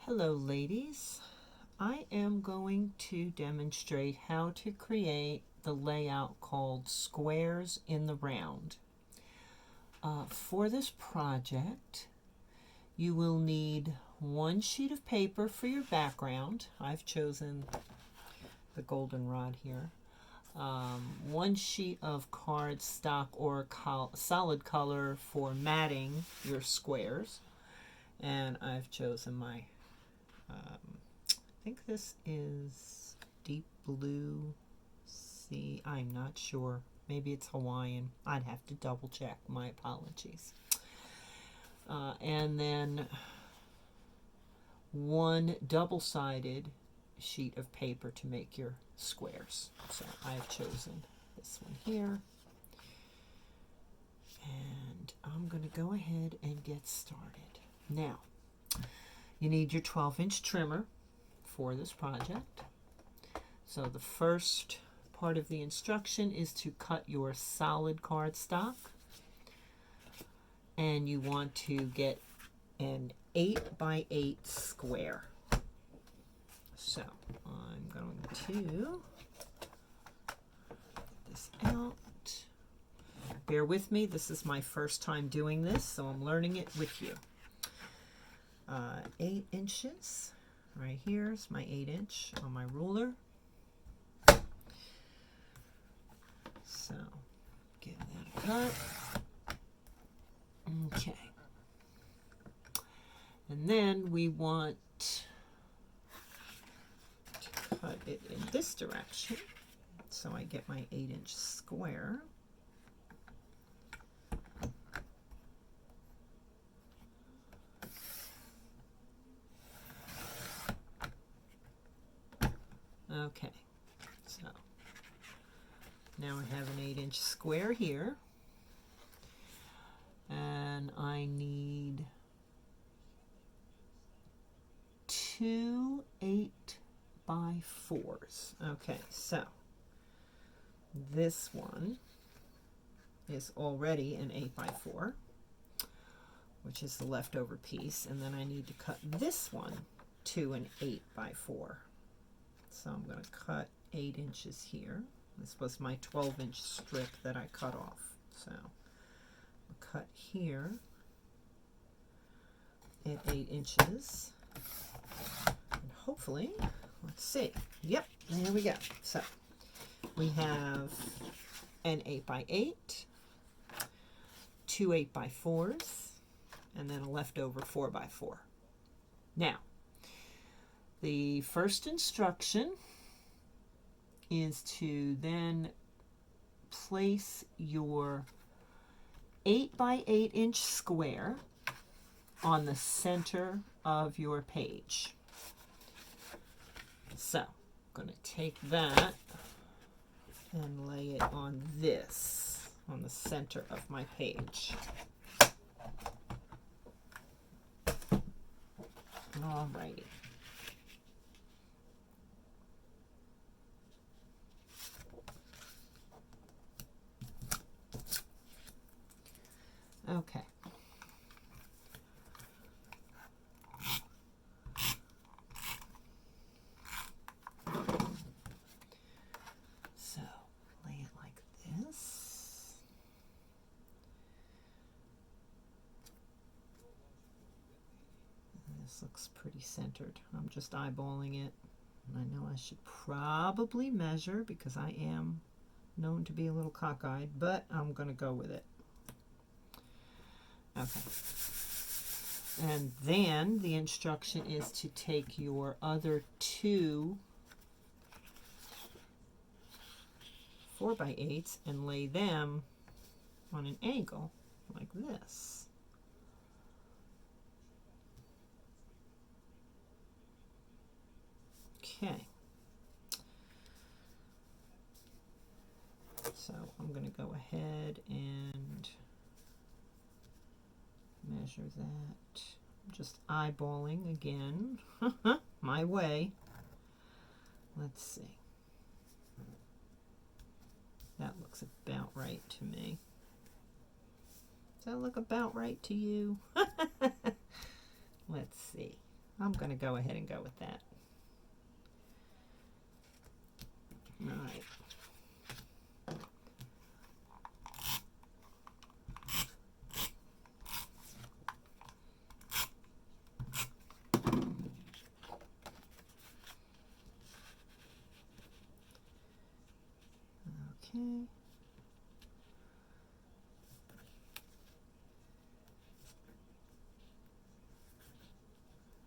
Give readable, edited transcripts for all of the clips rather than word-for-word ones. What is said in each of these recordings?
Hello ladies, I am going to demonstrate how to create the layout called Squares in the Round. For this project you will need one sheet of paper for your background. I've chosen the goldenrod here. One sheet of cardstock or solid color for matting your squares, and I've chosen my I think this is deep blue sea. I'm not sure. Maybe it's Hawaiian. I'd have to double check. My apologies. And then one double-sided sheet of paper to make your squares. So I've chosen this one here. And I'm going to go ahead and get started. Now, you need your 12-inch trimmer for this project. So the first part of the instruction is to cut your solid cardstock, and you want to get an 8 by 8 square. So I'm going to get this out. Bear with me, this is my first time doing this, so I'm learning it with you. 8 inches. Right here is my 8-inch on my ruler. So give that a cut. Okay. And then we want to cut it in this direction. So I get my 8-inch square. Okay, so now I have an 8-inch square here, and I need 2 8 by 4s. Okay, so this one is already an 8 by 4, which is the leftover piece, and then I need to cut this one to an 8 by 4. So I'm going to cut 8 inches here. This was my 12-inch strip that I cut off. So I'll cut here at 8 inches. And hopefully, let's see. Yep, there we go. So we have an 8 by 8, 2 8 by 4s, and then a leftover 4 by 4. Now, the first instruction is to then place your 8 by 8 inch square on the center of your page. So I'm going to take that and lay it on this, on the center of my page. Alrighty. Okay. So lay it like this. And this looks pretty centered. I'm just eyeballing it. And I know I should probably measure because I am known to be a little cockeyed, but I'm going to go with it. Okay. And then the instruction is to take your other 2 4 by 8s and lay them on an angle like this. Okay. So I'm going to go ahead and measure that. I'm just eyeballing again. My way. Let's see. That looks about right to me. Does that look about right to you? Let's see. I'm going to go ahead and go with that. All right. Okay.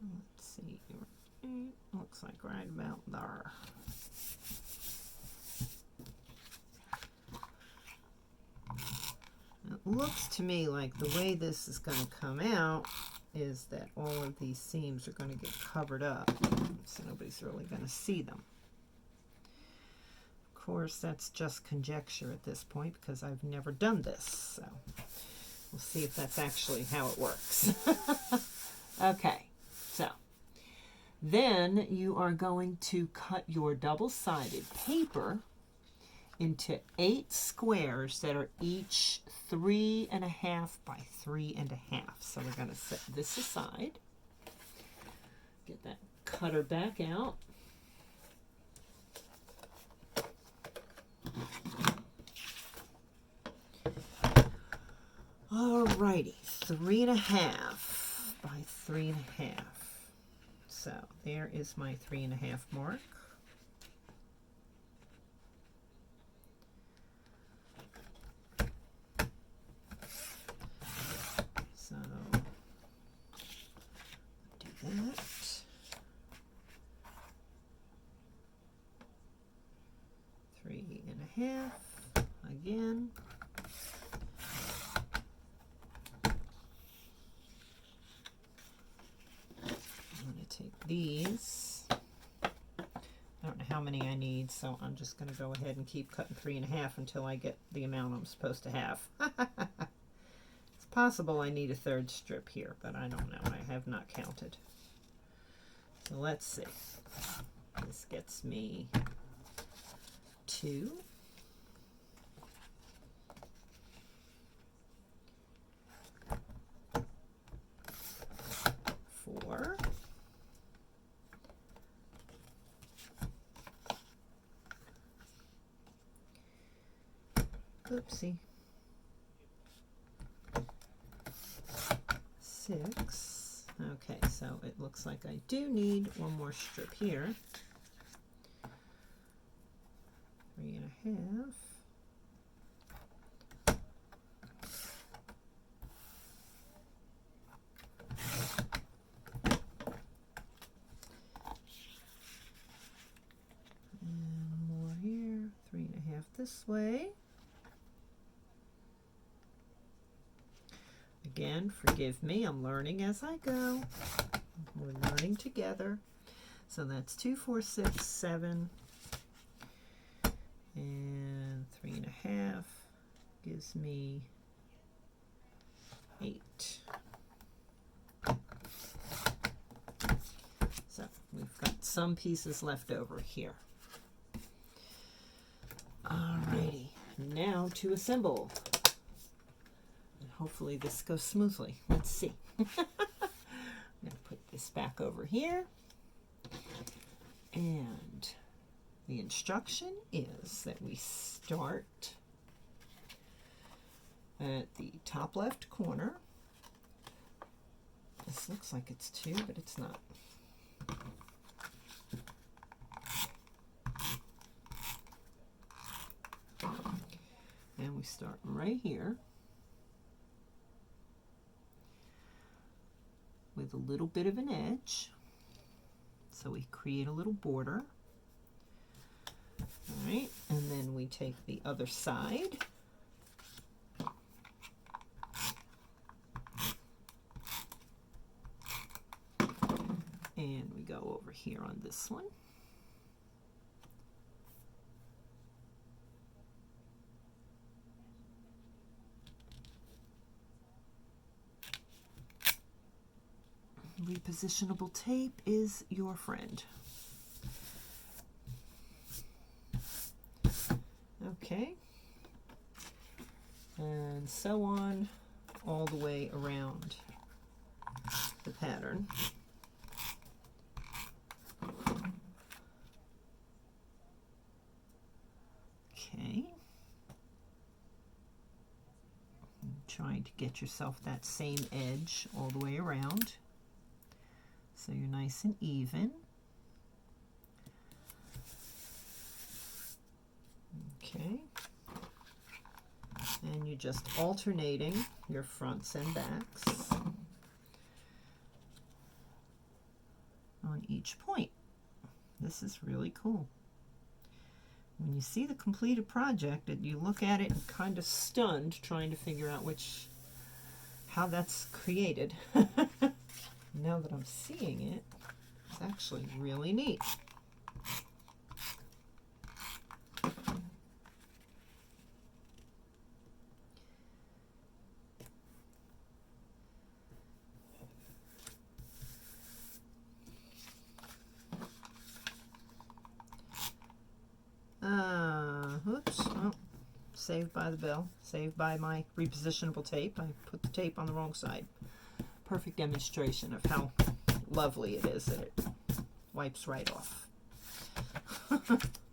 Let's see. Looks like right about there. It looks to me like the way this is going to come out is that all of these seams are going to get covered up, so nobody's really going to see them. Of course, that's just conjecture at this point because I've never done this, so we'll see if that's actually how it works. Okay, so then you are going to cut your double-sided paper into 8 squares that are each 3.5 by 3.5. So we're going to set this aside. Get that cutter back out. Alrighty, 3.5 by 3.5. So there is my 3.5 mark. So do that. 3.5 again. I'm going to take these. I don't know how many I need, so I'm just going to go ahead and keep cutting 3.5 until I get the amount I'm supposed to have. It's possible I need a 3rd strip here, but I don't know. I have not counted. So let's see. This gets me 2. 4. 6. Okay, so it looks like I do need one more strip here. 3.5. And more here. 3.5 this way. Again, forgive me, I'm learning as I go. We're learning together. So that's 2, 4, 6, 7, and 3.5 gives me 8. So we've got some pieces left over here. Alrighty, now to assemble. Hopefully this goes smoothly. Let's see. I'm going to put this back over here. And the instruction is that we start at the top left corner. This looks like it's 2, but it's not. And we start right here with a little bit of an edge. So we create a little border. All right, and then we take the other side. And we go over here on this one. Repositionable tape is your friend. Okay. And so on all the way around the pattern. trying to get yourself that same edge all the way around so you're nice and even. Okay. And you're just alternating your fronts and backs on each point. This is really cool. When you see the completed project, you look at it and kind of stunned trying to figure out how that's created. Now that I'm seeing it, it's actually really neat. Oops, oh, saved by the bell, saved by my repositionable tape. I put the tape on the wrong side. Perfect demonstration of how lovely it is that it wipes right off.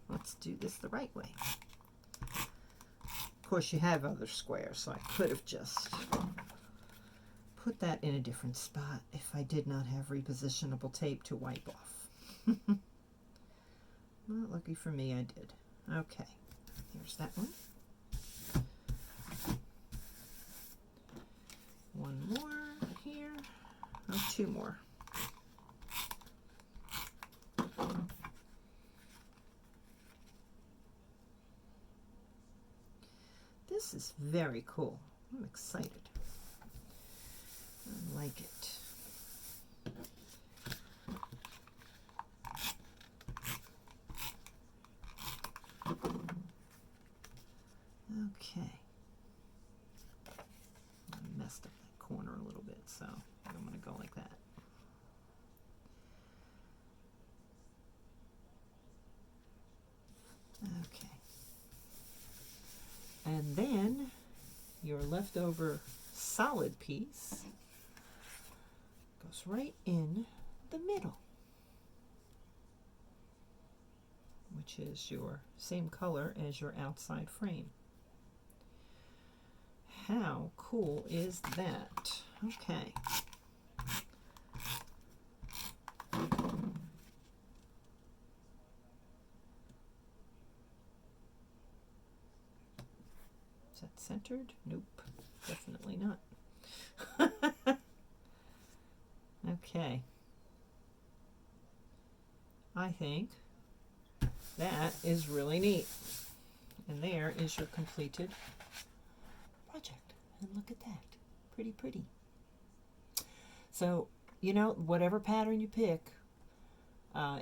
Let's do this the right way. Of course, you have other squares, so I could have just put that in a different spot if I did not have repositionable tape to wipe off. Well, lucky for me, I did. Okay, here's that one. One more here. Oh, two more. This is very cool. I'm excited. I like it. Okay. I messed up that corner a little bit, so I'm going to go like that. Okay. And then your leftover solid piece goes right in the middle, which is your same color as your outside frame. How cool is that? Okay. Is that centered? Nope, definitely not. Okay. I think that is really neat. And there is your completed project. And look at that. Pretty, pretty. So, you know, whatever pattern you pick,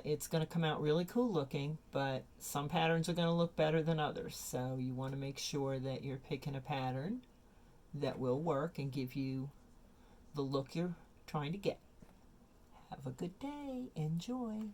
it's going to come out really cool looking, but some patterns are going to look better than others. So you want to make sure that you're picking a pattern that will work and give you the look you're trying to get. Have a good day. Enjoy.